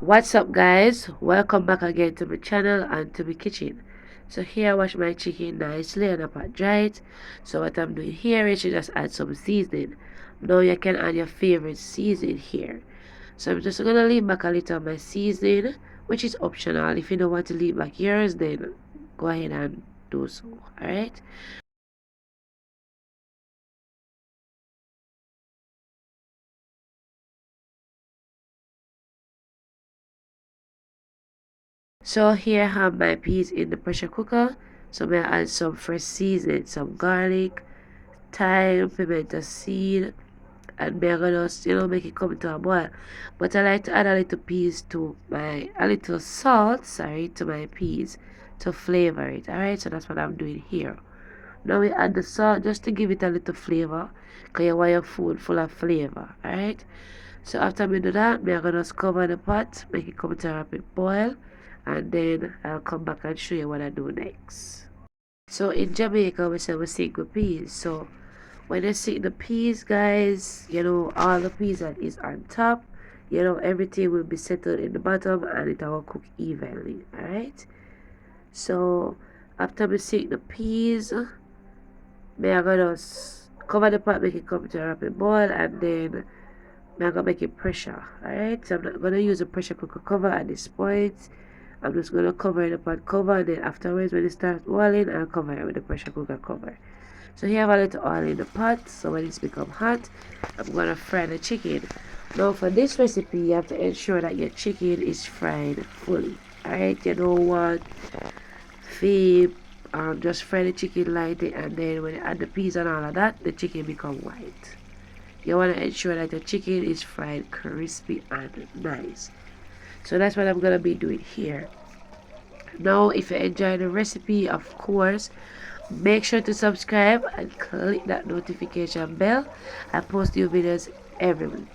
What's up, guys? Welcome back again to my channel and to my kitchen. So here I wash my chicken nicely and I pat dry it. So what I'm doing here is to just add some seasoning. Now you can add your favorite seasoning here. So I'm just gonna leave back a little of my seasoning, which is optional. If you don't want to leave back yours, then go ahead and do so. Alright. So here I have my peas in the pressure cooker. So I'm gonna add some fresh seasoning, some garlic, thyme, pimento seed, and me gonna just make it come to a boil. But I like to add a little peas to my a little salt, sorry, to my peas to flavor it. Alright, so that's what I'm doing here. Now we add the salt just to give it a little flavor, because you want your food full of flavor. Alright. So after we do that, me gonna just cover the pot, make it come to a rapid boil, and then I'll come back and show you what I do next. So in Jamaica we say we sink with peas. So when you see the peas, guys, all the peas that is on top, everything will be settled in the bottom and it will cook evenly. Alright. So after we see the peas, me I gonna cover the pot, make it come to a rapid boil, and then me I gonna make it pressure. Alright. So I'm not gonna use a pressure cooker cover at this point. I'm just gonna cover the pot cover, and then afterwards when it starts boiling, I'll cover it with the pressure cooker cover. So here I have a little oil in the pot, so when it's become hot, I'm gonna fry the chicken. Now for this recipe, you have to ensure that your chicken is fried fully. Alright, you don't want to just fry the chicken lightly, and then when you add the peas and all of that, the chicken become white. You want to ensure that the chicken is fried crispy and nice. So that's what I'm gonna be doing here. Now if you enjoy the recipe, of course, make sure to subscribe and click that notification bell. I post new videos every week.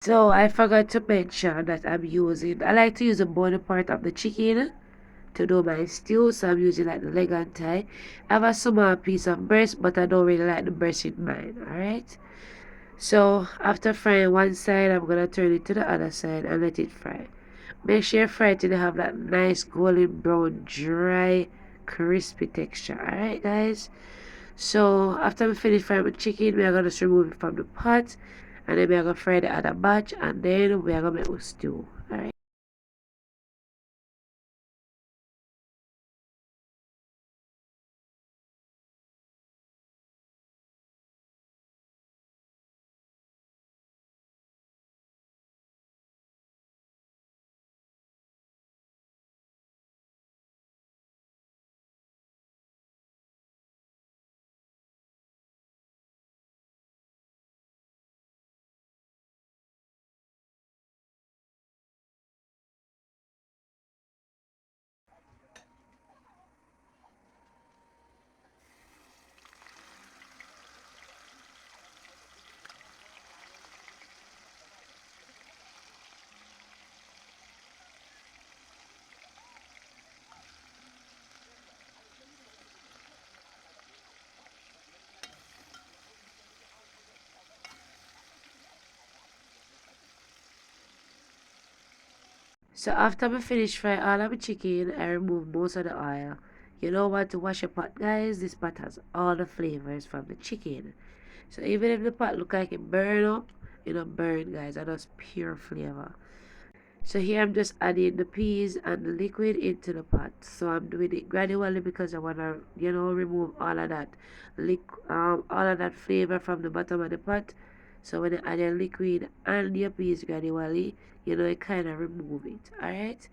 So I forgot to mention that I like to use the bone part of the chicken to do my stew. So I'm using like the leg and thigh. I have a small piece of breast, but I don't really like the breast in mine. Alright. So after frying one side, I'm gonna turn it to the other side and let it fry. Make sure you fry it till you have that nice golden brown, dry, crispy texture. Alright, guys. So after we finish frying the chicken, we are gonna just remove it from the pot, and then we are gonna fry the other batch, and then we are gonna make a stew. Alright. So after we finish frying all of the chicken, I remove most of the oil. You know what, to wash a pot, guys? This pot has all the flavors from the chicken. So even if the pot look like it burn up, it don't burn, guys. That's pure flavor. So here I'm just adding the peas and the liquid into the pot. So I'm doing it gradually because I wanna, remove all of that flavor from the bottom of the pot. So when you add your liquid and your peas gradually, it kind of remove it. Alright.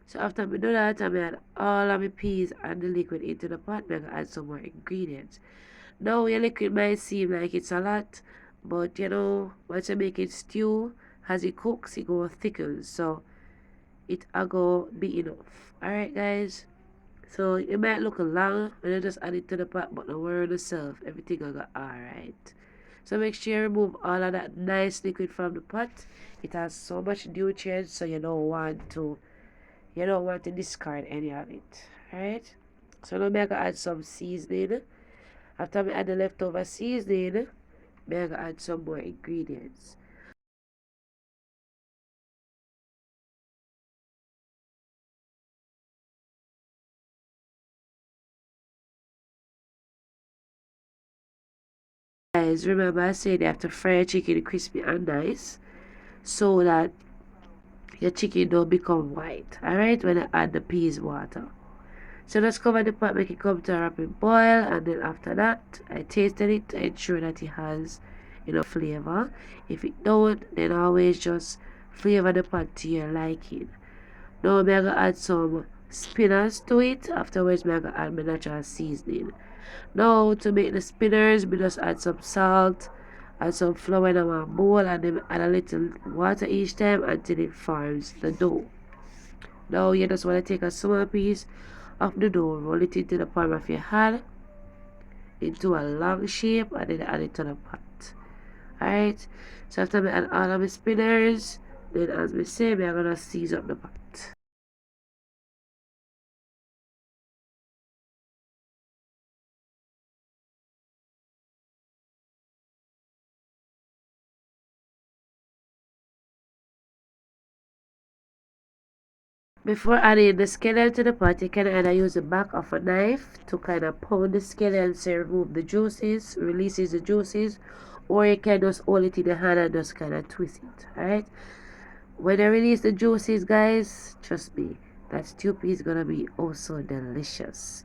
So after I do that, I'm gonna add all of my peas and the liquid into the pot. I'm gonna add some more ingredients. Now your liquid might seem like it's a lot, but once you make it stew, as it cooks, it go thickens. So it a go be enough. Alright, guys. So it might look long when you just add it to the pot, but don't worry yourself, everything will go alright. So make sure you remove all of that nice liquid from the pot. It has so much nutrients, so you don't want to discard any of it. Alright? So now I'm gonna add some seasoning. After I add the leftover seasoning, I'm gonna add some more ingredients. Guys, remember I said you have to fry your chicken crispy and nice so that your chicken don't become white. Alright, when I add the peas water. So let's cover the pot, make it come to a rapid boil, and then after that, I tasted it to ensure that it has enough flavor. If it don't, then always just flavor the pot to your liking. Now I'm gonna add some spinners to it. Afterwards, I'm gonna add my natural seasoning. Now to make the spinners, we just add some salt, add some flour in our bowl, and then add a little water each time until it forms the dough. Now you just want to take a small piece of the dough, roll it into the palm of your hand into a long shape, and then add it to the pot. Alright, so after I add all of my spinners, then as we say, I'm gonna season up the pot. Before adding the scallion to the pot, you can either use the back of a knife to kind of pound the scallion so remove the juices, releases the juices, or you can just hold it in the hand and just kind of twist it. Alright, when I release the juices, guys, trust me, that stew is gonna be also delicious.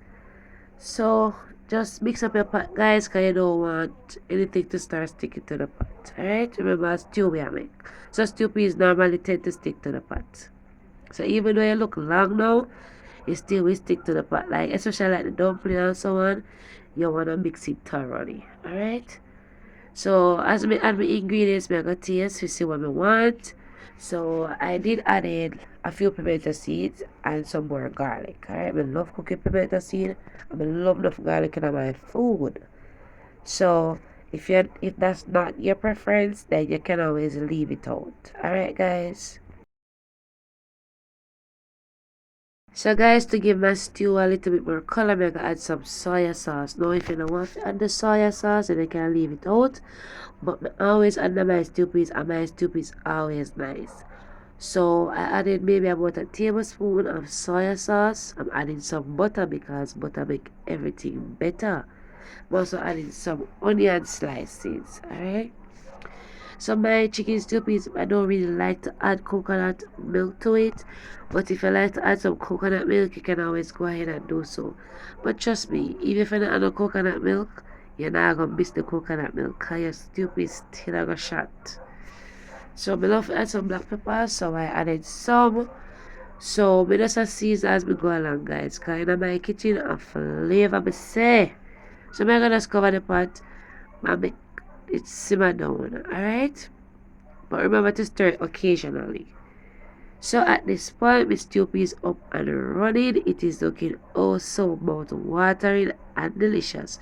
So just mix up your pot, guys, because you don't want anything to start sticking to the pot. Alright, remember stew we are make. So stew peas normally tend to stick to the pot. So even though you look long now, it still will stick to the pot. Like especially like the dumpling and so on, you wanna mix it thoroughly. Alright? So as me add my ingredients, me I go taste to see what I want. So I did add in a few pimento seeds and some more garlic. Alright, I love cooking pimento seed. I love enough garlic in my food. So if that's not your preference, then you can always leave it out. Alright guys. So guys, to give my stew a little bit more color, I'm gonna add some soya sauce. Now if you don't want to add the soya sauce, then you can leave it out. But I always add my stew peas, and my stew peas always nice. So I added maybe about a tablespoon of soya sauce. I'm adding some butter because butter make everything better. I'm also adding some onion slices, alright? So my chicken stew peas, I don't really like to add coconut milk to it. But if you like to add some coconut milk, you can always go ahead and do so. But trust me, even if you don't add no coconut milk, you're not gonna miss the coconut milk because your stew peas still a go shot. So I love to add some black pepper, so I added some. So I just season as we go along, guys. Because in my kitchen, a flavor me say. So I'm gonna just cover the pot and make it simmer down, alright? But remember to stir it occasionally. So at this point, my stew is up and running. It is looking oh so mouth-watering and delicious.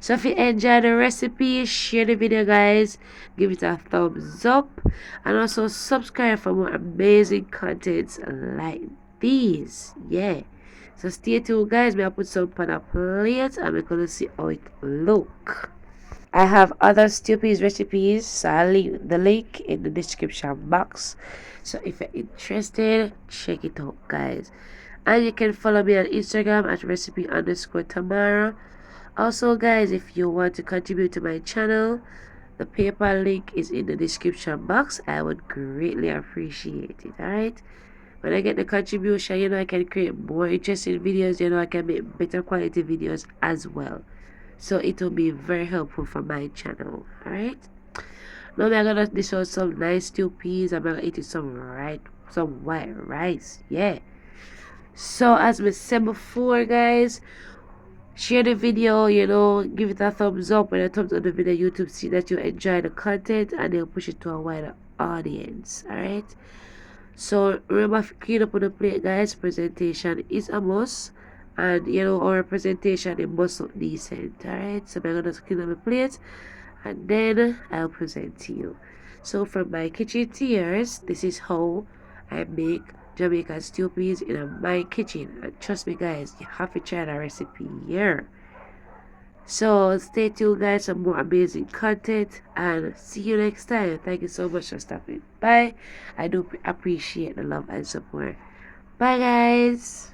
So if you enjoyed the recipe, share the video, guys. Give it a thumbs up. And also subscribe for more amazing contents like these. Yeah. So stay tuned, guys. May I put some on a plate and we're going to see how it look. I have other stupid recipes, so I'll leave the link in the description box. So if you're interested, check it out, guys. And you can follow me on Instagram at recipe_tamara. Also, guys, if you want to contribute to my channel, the PayPal link is in the description box. I would greatly appreciate it, alright? When I get the contribution, I can create more interesting videos. I can make better quality videos as well. So it will be very helpful for my channel. Alright? Now I'm gonna dish out some nice stew peas. I'm gonna eat some white rice. Yeah. So as we said before, guys, share the video, give it a thumbs up. When a thumbs up the video, YouTube see that you enjoy the content and they'll push it to a wider audience. Alright? So remember to clean up on the plate, guys. Presentation is a must. And you know, our presentation, it must look decent. Alright, so I'm gonna clean up my plate and then I'll present to you. So from my kitchen to yours, this is how I make Jamaican stew peas in my kitchen. And trust me guys, you have to try that recipe here. So stay tuned guys for more amazing content and see you next time. Thank you so much for stopping by. I do appreciate the love and support. Bye guys.